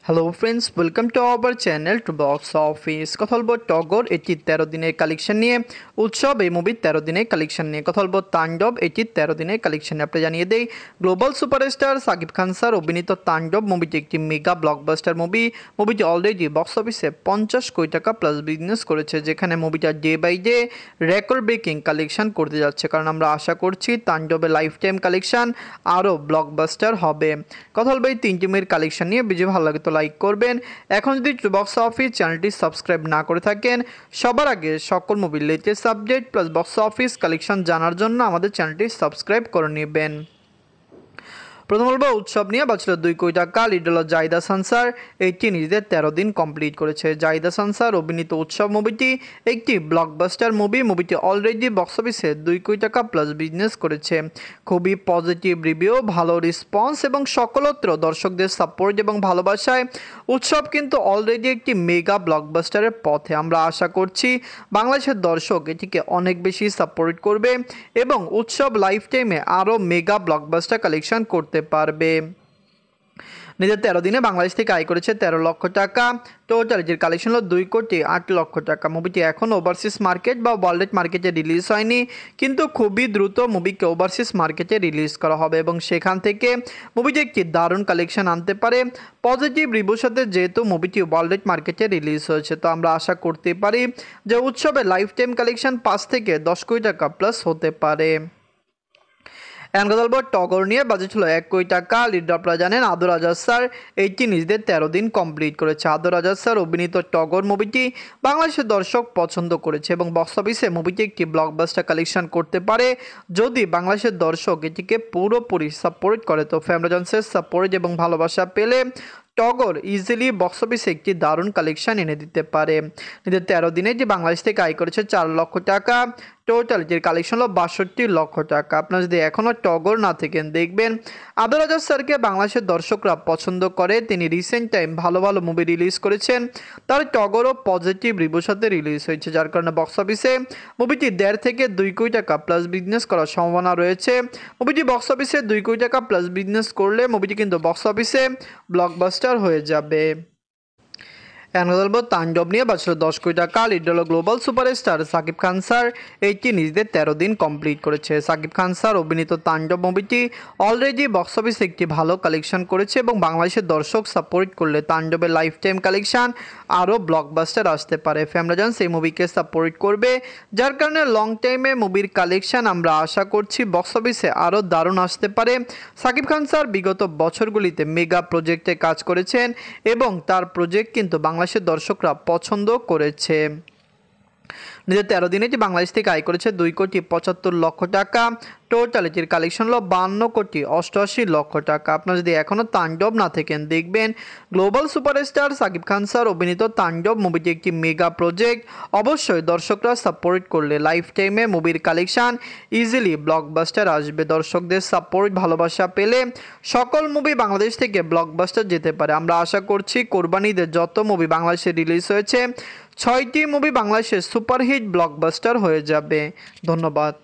Hello friends, welcome to our channel to box office. কথা বলবো টগর, এটি 13 দিনের কালেকশন নিয়ে। উৎসব এই মুভির 13 দিনের কালেকশন নিয়ে। কথা বলবো তাণ্ডব, এটি 13 দিনের কালেকশন নিয়ে। আপনি জানিয়ে দেই, global superstar Shakib Khan sir অভিনীত তাণ্ডব মুভিটি একটি মেগা ব্লকবাস্টার মুভি। মুভিটি অলরেডি বক্স অফিসে 50 কোটি টাকা প্লাস বিজনেস করেছে, যেখানে মুভিটা day by day record breaking collection করতে যাচ্ছে। কারণ আমরা আশা করছি তাণ্ডবের লাইফ টাইম কালেকশন আরও ব্লকবাস্টার হবে। কথা বলবো এই 3টি মুভির কালেকশন নিয়ে। ভিডিও ভালো লাগে তো লাইক করবেন। এখন যদি বক্স অফিস চ্যানেলটি সাবস্ক্রাইব না করে থাকেন, সবার আগে সকল মুভির latest update plus box office collection জানার জন্য আমাদের চ্যানেলটি সাবস্ক্রাইব করে নেবেন। প্রথম বলবো উৎসব নিয়ে। বাঁচল 2 কোটি টাকা। লিড হল জাহিদ হাসান স্যার, এটি নিজেদের 13 দিন কমপ্লিট করেছে। জাহিদ হাসান স্যার অভিনীত উৎসব মুভিটি একটি ব্লকবাস্টার মুভি। মুভিটি অলরেডি বক্স অফিসে 2 কোটি টাকা প্লাস বিজনেস করেছে। খুবই পজিটিভ রিভিউ, ভালো রেসপন্স এবং সকলত্র দর্শকদের সাপোর্ট এবং ভালোবাসায় উৎসব কিন্তু অলরেডি একটি মেগা ব্লকবাস্টারের পথে। আমরা আশা করছি বাংলাদেশের দর্শক এটিকে অনেক বেশি সাপোর্ট করবে এবং উৎসব লাইফ টাইমে আরও মেগা ব্লকবাস্টার কালেকশন করতে পারবে। নিজের 13 দিনে বাংলাদেশ থেকে আয় করেছে 13 লক্ষ টাকা। টোটাল এটির কালেকশন হলো 2 কোটি 8 লক্ষ টাকা। মুভিটি এখন ওভারসিজ মার্কেট বা ওয়ার্ল্ড মার্কেটে রিলিজ হয়নি, কিন্তু খুবই দ্রুত মুভিকে ওভারসিজ মার্কেটে রিলিজ করা হবে এবং সেখান থেকে মুভিটি একটি দারুণ কালেকশন আনতে পারে। পজিটিভ রিভিউর সাথে যেহেতু মুভিটি ওয়ার্ল্ড মার্কেটে রিলিজ হয়েছে, তো আমরা আশা করতে পারি যে উৎসবে লাইফ টাইম কালেকশন 5 থেকে 10 কোটি টাকা প্লাস হতে পারে। এখন কথা বলবো টগর নিয়ে। বাজেট ছিল 1 কোটি টাকা। লিড আপনারা জানেন আদর আজাদ স্যার, এইটি নিজেদের 13 দিন কমপ্লিট করেছে। আদর আজাদ স্যার অভিনীত টগর মুভিটি বাংলাদেশের দর্শক পছন্দ করেছে এবং বক্স অফিসে মুভিটি একটি ব্লকবাস্টার কালেকশন করতে পারে যদি বাংলাদেশের দর্শক এটিকে পুরোপুরি সাপোর্ট করে। তো ফ্যামিলি জনসের সাপোর্ট এবং ভালোবাসা পেলে টগর ইজিলি বক্স অফিসে একটি দারুণ কালেকশন এনে দিতে পারে। নিজের 13 দিনে যে বাংলাদেশ থেকে আয় করেছে 4 লক্ষ টাকা। টোটাল যে কালেকশন হলো 62 লক্ষ টাকা। আপনারা যদি এখনও টগর না থাকেন, দেখবেন আদর আজাদ স্যারকে বাংলাদেশের দর্শকরা পছন্দ করে। তিনি রিসেন্ট টাইম ভালো ভালো মুভি রিলিজ করেছেন, তার টগরও পজিটিভ রিভিউর সাথে রিলিজ হয়েছে, যার কারণে বক্স অফিসে মুভিটি 1.5 থেকে 2 কোটি টাকা প্লাস বিজনেস করার সম্ভাবনা রয়েছে। মুভিটি বক্স অফিসে 2 কোটি টাকা প্লাস বিজনেস করলে মুভিটি কিন্তু বক্স অফিসে ব্লকবাস্টার হয়ে যাবে। তাণ্ডব নিয়ে। বাঁচল 10 কোটি টাকা। লিড হল global superstar Shakib Khan sir, এইটি নিজেদের 13 দিন কমপ্লিট করেছে। সাকিব খান স্যার অভিনীত তাণ্ডব মুভিটি অলরেডি বক্স অফিসে একটি ভালো কালেকশন করেছে এবং বাংলাদেশের দর্শক সাপোর্ট করলে তাণ্ডবের লাইফ টাইম কালেকশন আরও ব্লকবাস্টার আসতে পারে। ফ্যামিলি সেই মুভিকে সাপোর্ট করবে, যার কারণে লং টাইমে মুভির কালেকশন আমরা আশা করছি বক্স অফিসে আরও দারুণ আসতে পারে। সাকিব খান স্যার বিগত বছরগুলিতে মেগা প্রজেক্টে কাজ করেছেন এবং তার প্রজেক্ট কিন্তু বাংলাদেশের দর্শকরা পছন্দ করেছে। নিজের 13 দিনে যে বাংলাদেশ থেকে আয় করেছে 2 কোটি 75 লক্ষ টাকা। টোটাল এটির কালেকশন হলো 52 কোটি 88 লক্ষ টাকা। আপনারা যদি এখনও তাণ্ডব না থাকেন, দেখবেন global superstar Shakib Khan sir অভিনীত তাণ্ডব মুভিটি একটি মেগা প্রজেক্ট। অবশ্যই দর্শকরা সাপোর্ট করলে লাইফ টাইমে মুভির কালেকশন ইজিলি ব্লকবাস্টার আসবে। দর্শকদের সাপোর্ট ভালোবাসা পেলে সকল মুভি বাংলাদেশ থেকে ব্লকবাস্টার যেতে পারে। আমরা আশা করছি কোরবানিদের যত মুভি বাংলাদেশে রিলিজ হয়েছে 6টি মুভি বাংলাদেশের সুপারহিট ব্লকবাস্টার হয়ে যাবে। ধন্যবাদ।